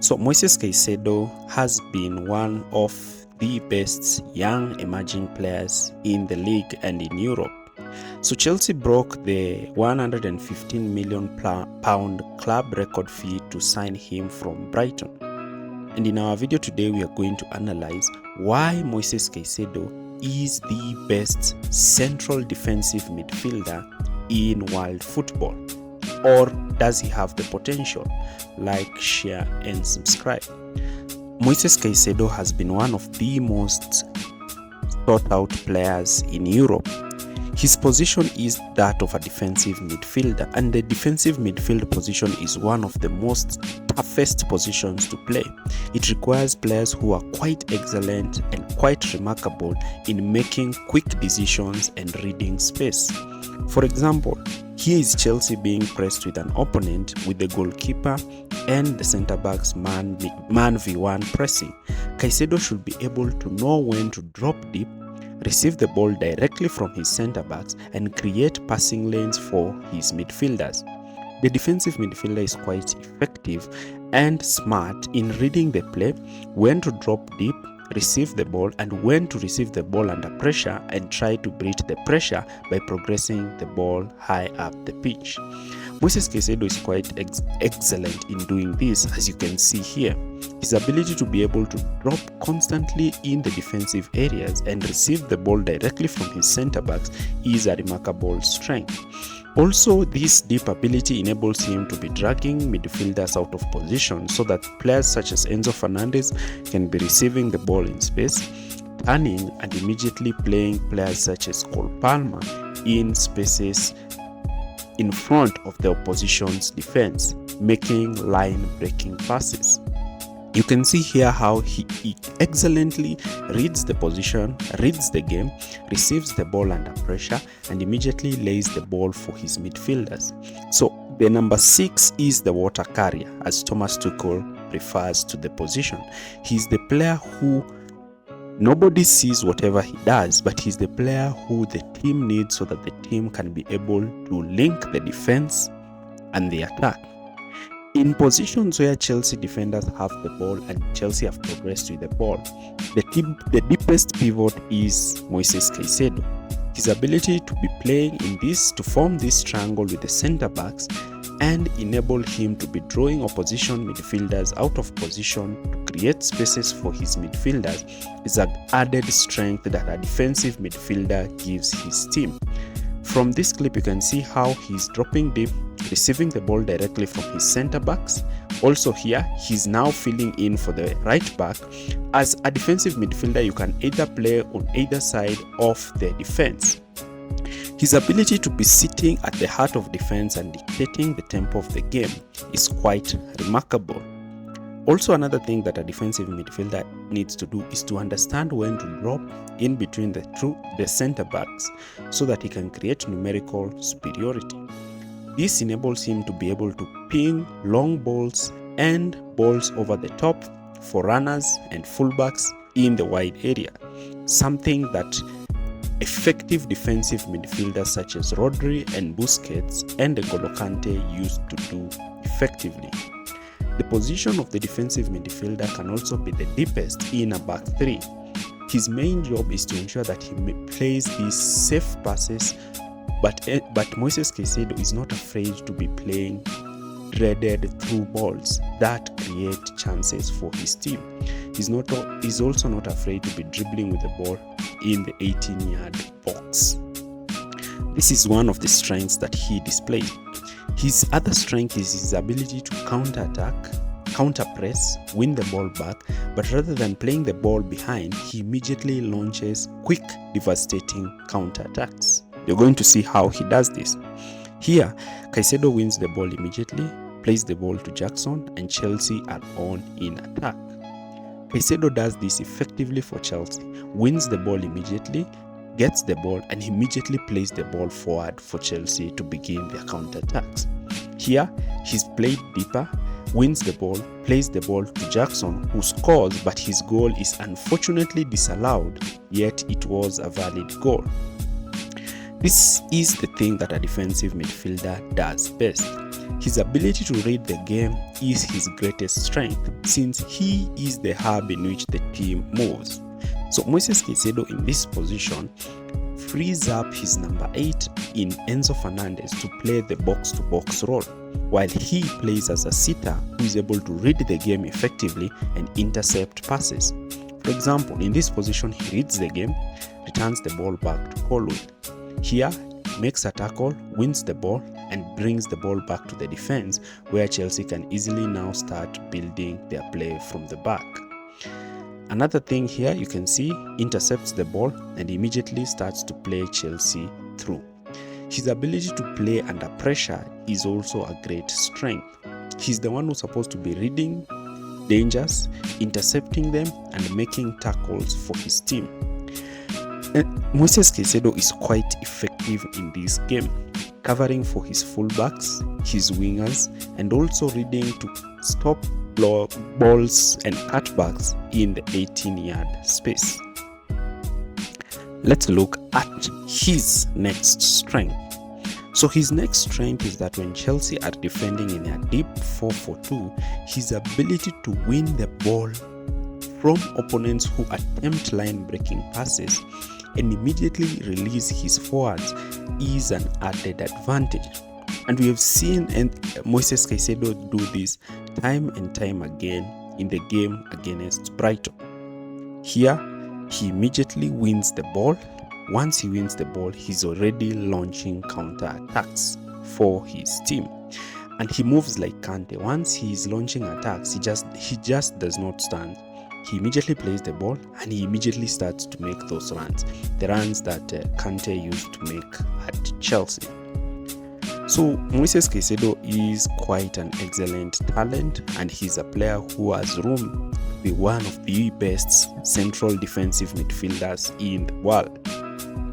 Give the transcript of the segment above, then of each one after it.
So Moises Caicedo has been one of the best young emerging players in the league and in Europe. So Chelsea broke the 115 million pound club record fee to sign him from Brighton. And in our video today, we are going to analyze why Moises Caicedo is the best central defensive midfielder in world football. Or does he have the potential? Like, share, and subscribe. Moises Caicedo has been one of the most sought out players in Europe. His position is that of a defensive midfielder, and the defensive midfield position is one of the most toughest positions to play. It requires players who are quite excellent and quite remarkable in making quick decisions and reading space. For example, here is Chelsea being pressed with an opponent with the goalkeeper and the centre-backs man v1 pressing. Caicedo should be able to know when to drop deep, receive the ball directly from his centre-backs, and create passing lanes for his midfielders. The defensive midfielder is quite effective and smart in reading the play, when to drop deep, receive the ball, and when to receive the ball under pressure and try to beat the pressure by progressing the ball high up the pitch. Moises Caicedo is quite excellent in doing this, as you can see here. His ability to be able to drop constantly in the defensive areas and receive the ball directly from his centre-backs is a remarkable strength. Also, this deep ability enables him to be dragging midfielders out of position so that players such as Enzo Fernandez can be receiving the ball in space, turning and immediately playing players such as Cole Palmer in spaces in front of the opposition's defense, making line-breaking passes. You can see here how he excellently reads the position, reads the game, receives the ball under pressure, and immediately lays the ball for his midfielders. So the number 6 is the water carrier, as Thomas Tuchel refers to the position. He's the player who nobody sees whatever he does, but he's the player who the team needs so that the team can be able to link the defense and the attack. In positions where Chelsea defenders have the ball and Chelsea have progressed with the ball, the deepest pivot is Moises Caicedo. His ability to be playing in this, to form this triangle with the centre-backs and enable him to be drawing opposition midfielders out of position to create spaces for his midfielders is an added strength that a defensive midfielder gives his team. From this clip, you can see how he's dropping deep, receiving the ball directly from his centre-backs. Also here, he's now filling in for the right back. As a defensive midfielder, you can either play on either side of the defense. His ability to be sitting at the heart of defense and dictating the tempo of the game is quite remarkable. Also, another thing that a defensive midfielder needs to do is to understand when to drop in between the centre-backs so that he can create numerical superiority. This enables him to be able to ping long balls and balls over the top for runners and fullbacks in the wide area, something that effective defensive midfielders such as Rodri and Busquets and N'Golo Kante used to do effectively. The position of the defensive midfielder can also be the deepest in a back three. His main job is to ensure that he plays these safe passes, but Moises Caicedo is not afraid to be playing threaded through balls that create chances for his team. He's also not afraid to be dribbling with the ball in the 18-yard box. This is one of the strengths that he displayed. His other strength is his ability to counter-attack, counter-press, win the ball back, but rather than playing the ball behind, he immediately launches quick, devastating counter-attacks. You're going to see how he does this. Here, Caicedo wins the ball immediately, plays the ball to Jackson, and Chelsea are on in attack. Caicedo does this effectively for Chelsea, wins the ball immediately, gets the ball, and immediately plays the ball forward for Chelsea to begin their counter-attacks. Here, he's played deeper, wins the ball, plays the ball to Jackson, who scores, but his goal is unfortunately disallowed, yet it was a valid goal. This is the thing that a defensive midfielder does best. His ability to read the game is his greatest strength, since he is the hub in which the team moves. So Moises Caicedo in this position frees up his number 8 in Enzo Fernandez to play the box-to-box role, while he plays as a sitter who is able to read the game effectively and intercept passes. For example, in this position, he reads the game, returns the ball back to Colwood. Here, makes a tackle, wins the ball, and brings the ball back to the defense, where Chelsea can easily now start building their play from the back. Another thing here, you can see, intercepts the ball and immediately starts to play Chelsea through. His ability to play under pressure is also a great strength. He's the one who's supposed to be reading dangers, intercepting them, and making tackles for his team. And Moises Caicedo is quite effective in this game, covering for his fullbacks, his wingers, and also reading to stop balls and cutbacks in the 18-yard space. Let's look at his next strength. So his next strength is that when Chelsea are defending in a deep 4-4-2, his ability to win the ball from opponents who attempt line-breaking passes and immediately release his forwards is an added advantage. And we have seen Moises Caicedo do this time and time again in the game against Brighton. Here, he immediately wins the ball. Once he wins the ball, he's already launching counterattacks for his team. And he moves like Kante. Once he's launching attacks, he just does not stand. He immediately plays the ball and he immediately starts to make those runs. The runs that Kante used to make at Chelsea. So Moises Caicedo is quite an excellent talent, and he's a player who has room to be one of the best central defensive midfielders in the world.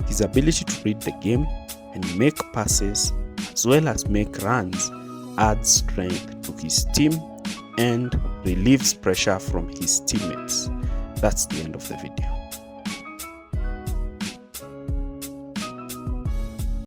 His ability to read the game and make passes as well as make runs adds strength to his team and relieves pressure from his teammates. That's the end of the video.